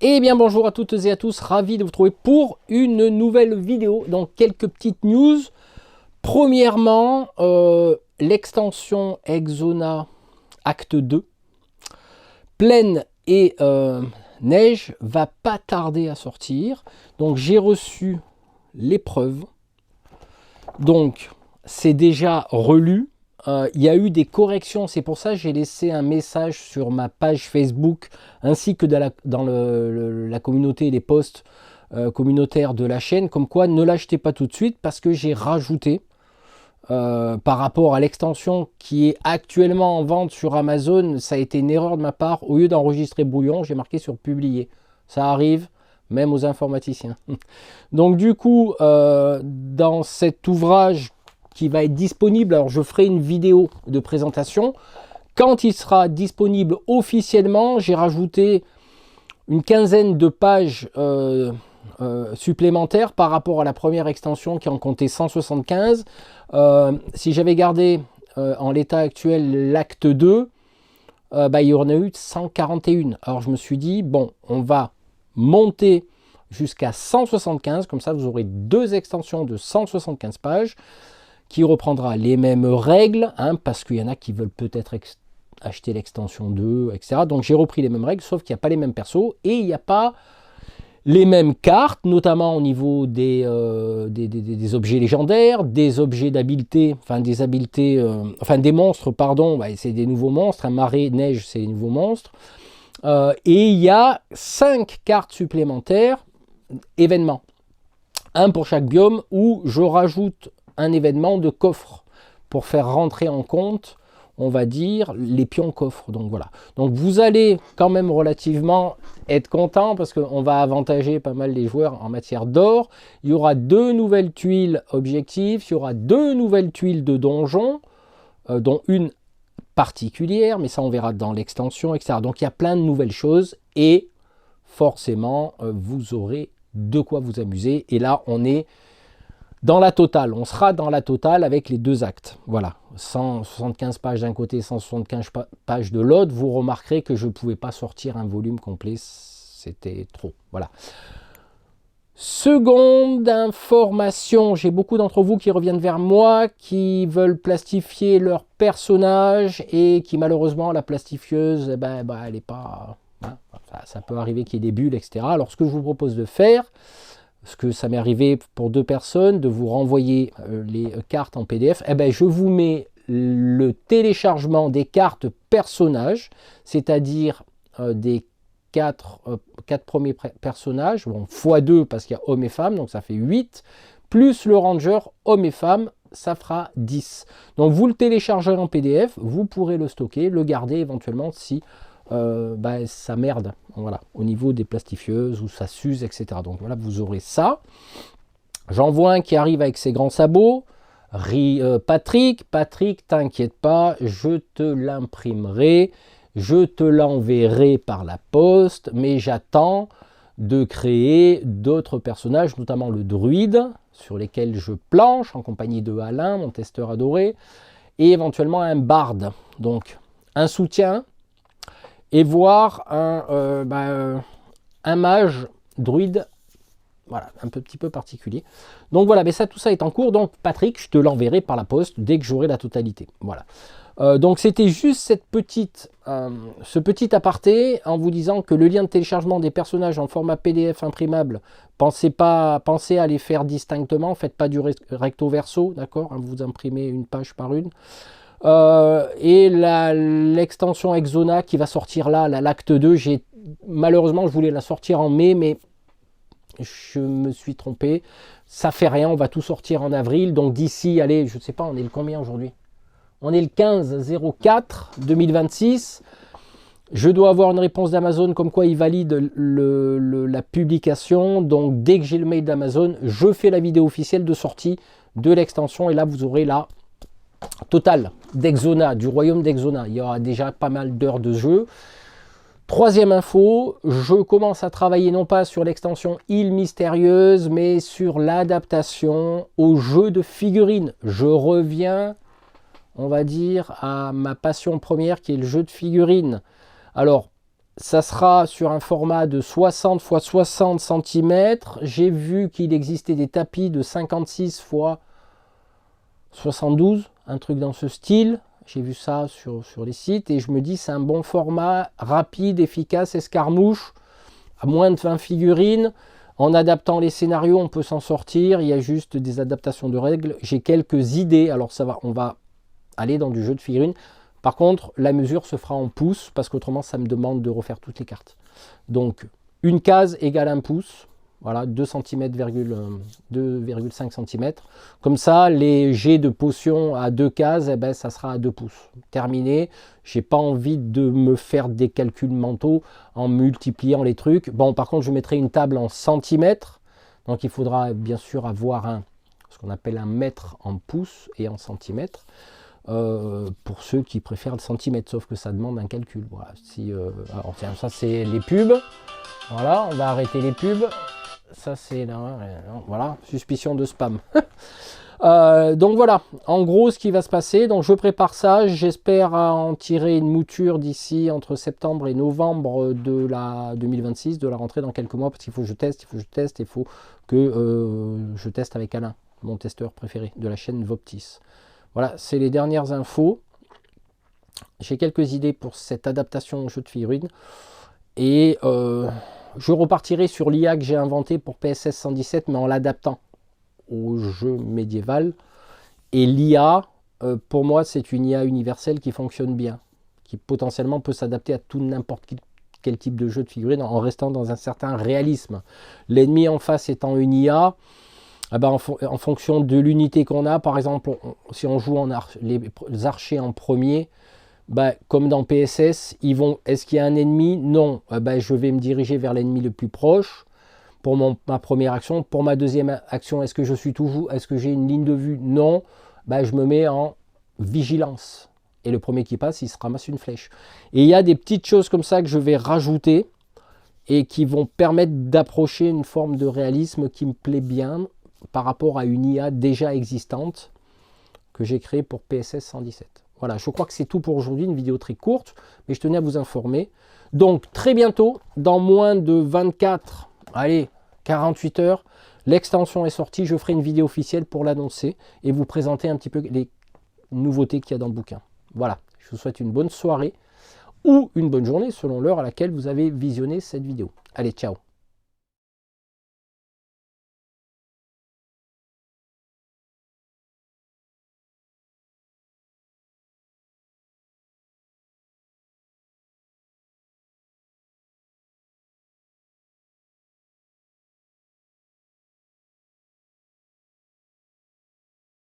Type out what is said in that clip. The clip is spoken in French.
Eh bien bonjour à toutes et à tous, ravi de vous retrouver pour une nouvelle vidéo. Donc quelques petites news. Premièrement, l'extension Exona Acte 2, Plaine et Neige, va pas tarder à sortir. Donc j'ai reçu l'épreuve. Donc c'est déjà relu. Il y a eu des corrections, c'est pour ça que j'ai laissé un message sur ma page Facebook ainsi que dans la communauté et les posts communautaires de la chaîne, comme quoi ne l'achetez pas tout de suite parce que j'ai rajouté par rapport à l'extension qui est actuellement en vente sur Amazon. Ça a été une erreur de ma part, au lieu d'enregistrer brouillon, j'ai marqué sur publier. Ça arrive même aux informaticiens. Donc du coup, dans cet ouvrage qui va être disponible, alors je ferai une vidéo de présentation. Quand il sera disponible officiellement, j'ai rajouté une quinzaine de pages supplémentaires par rapport à la première extension qui en comptait 175. Si j'avais gardé en l'état actuel l'acte 2, il y en a eu 141. Alors je me suis dit, bon, on va monter jusqu'à 175, comme ça vous aurez deux extensions de 175 pages, qui reprendra les mêmes règles, parce qu'il y en a qui veulent peut-être acheter l'extension 2, etc. Donc j'ai repris les mêmes règles, sauf qu'il n'y a pas les mêmes persos, et il n'y a pas les mêmes cartes, notamment au niveau des objets légendaires, des objets d'habileté, des monstres, pardon, c'est des nouveaux monstres, un marée, neige, c'est des nouveaux monstres. Et il y a 5 cartes supplémentaires, événements. Un pour chaque biome, où je rajoute un événement de coffre pour faire rentrer en compte, on va dire, les pions coffres. Donc voilà. Donc vous allez quand même relativement être content parce qu'on va avantager pas mal les joueurs en matière d'or. Il y aura 2 nouvelles tuiles objectifs, il y aura 2 nouvelles tuiles de donjon, dont une particulière, mais ça on verra dans l'extension, etc. Donc il y a plein de nouvelles choses et forcément vous aurez de quoi vous amuser. Et là on est dans la totale, on sera dans la totale avec les 2 actes. Voilà, 175 pages d'un côté, 175 pages de l'autre. Vous remarquerez que je ne pouvais pas sortir un volume complet, c'était trop. Voilà. Seconde information, j'ai beaucoup d'entre vous qui reviennent vers moi, qui veulent plastifier leur personnage et qui malheureusement, la plastifieuse, elle n'est pas... ça peut arriver qu'il y ait des bulles, etc. Alors ce que je vous propose de faire, ce que ça m'est arrivé pour 2 personnes, de vous renvoyer les cartes en PDF, je vous mets le téléchargement des cartes personnages, c'est-à-dire des 4 premiers personnages, bon, x2 parce qu'il y a hommes et femmes, donc ça fait 8, plus le ranger hommes et femmes, ça fera 10. Donc vous le téléchargez en PDF, vous pourrez le stocker, le garder éventuellement si ça merde, voilà, au niveau des plastifieuses ou ça s'use, etc. Donc voilà, vous aurez ça. J'en vois un qui arrive avec ses grands sabots. Patrick, t'inquiète pas, je te l'imprimerai, je te l'enverrai par la poste, mais j'attends de créer d'autres personnages, notamment le druide, sur lesquels je planche en compagnie de Alain, mon testeur adoré, et éventuellement un barde, donc un soutien, et voir un mage druide, voilà, un petit peu particulier. Donc voilà, mais ça, tout ça est en cours. Donc Patrick, je te l'enverrai par la poste dès que j'aurai la totalité. Voilà. Donc c'était juste ce petit aparté en vous disant que le lien de téléchargement des personnages en format PDF imprimable, pensez à les faire distinctement, faites pas du recto verso, d'accord, vous imprimez une page par une. Et l'extension Exona qui va sortir là, l'acte 2, malheureusement je voulais la sortir en mai, mais je me suis trompé, ça fait rien, on va tout sortir en avril, donc d'ici, allez, je sais pas, on est le combien aujourd'hui? On est le 15/04/2026, je dois avoir une réponse d'Amazon comme quoi il valide la publication, donc dès que j'ai le mail d'Amazon, je fais la vidéo officielle de sortie de l'extension, et là vous aurez la total d'Exona, du royaume d'Exona. Il y aura déjà pas mal d'heures de jeu. Troisième info, je commence à travailler non pas sur l'extension Île Mystérieuse, mais sur l'adaptation au jeu de figurines. Je reviens, on va dire, à ma passion première qui est le jeu de figurines. Alors, Ça sera sur un format de 60 x 60 cm. J'ai vu qu'il existait des tapis de 56 x 72, un truc dans ce style. J'ai vu ça sur les sites et je me dis c'est un bon format, rapide, efficace, escarmouche, à moins de 20 figurines. En adaptant les scénarios, on peut s'en sortir. Il y a juste des adaptations de règles. J'ai quelques idées. Alors ça va, on va aller dans du jeu de figurines. Par contre, la mesure se fera en pouces parce qu'autrement, ça me demande de refaire toutes les cartes. Donc, une case égale un pouce. Voilà, 2 cm, 2,5 cm. Comme ça, les jets de potions à 2 cases, eh ben, ça sera à 2 pouces. Terminé. Je n'ai pas envie de me faire des calculs mentaux en multipliant les trucs. Bon, par contre, je mettrai une table en centimètres. Donc, il faudra bien sûr avoir ce qu'on appelle un mètre en pouces et en centimètres. Pour ceux qui préfèrent le centimètre, sauf que ça demande un calcul. Voilà, alors, tiens, ça c'est les pubs. Voilà, on va arrêter les pubs. Ça c'est là, voilà, suspicion de spam. Donc voilà, en gros ce qui va se passer. Donc je prépare ça, j'espère en tirer une mouture d'ici entre septembre et novembre de la 2026, de la rentrée dans quelques mois, parce qu'il faut que je teste, il faut que je teste avec Alain, mon testeur préféré de la chaîne Voptis. Voilà, c'est les dernières infos. J'ai quelques idées pour cette adaptation au jeu de figurines. Et je repartirai sur l'IA que j'ai inventé pour PSS 117, mais en l'adaptant au jeu médiéval. Et l'IA, pour moi, c'est une IA universelle qui fonctionne bien, qui potentiellement peut s'adapter à tout n'importe quel type de jeu de figurines en restant dans un certain réalisme. L'ennemi en face étant une IA, ah ben en fonction de l'unité qu'on a, par exemple, si on joue les archers en premier, ben, comme dans PSS, est-ce qu'il y a un ennemi? Non. Ben, je vais me diriger vers l'ennemi le plus proche pour ma première action. Pour ma deuxième action, est-ce que j'ai une ligne de vue? Non. Ben, je me mets en vigilance. Et le premier qui passe, il se ramasse une flèche. Et il y a des petites choses comme ça que je vais rajouter et qui vont permettre d'approcher une forme de réalisme qui me plaît bien par rapport à une IA déjà existante que j'ai créée pour PSS 117. Voilà, je crois que c'est tout pour aujourd'hui, une vidéo très courte, mais je tenais à vous informer. Donc très bientôt, dans moins de 48 heures, l'extension est sortie, je ferai une vidéo officielle pour l'annoncer et vous présenter un petit peu les nouveautés qu'il y a dans le bouquin. Voilà, je vous souhaite une bonne soirée ou une bonne journée selon l'heure à laquelle vous avez visionné cette vidéo. Allez, ciao!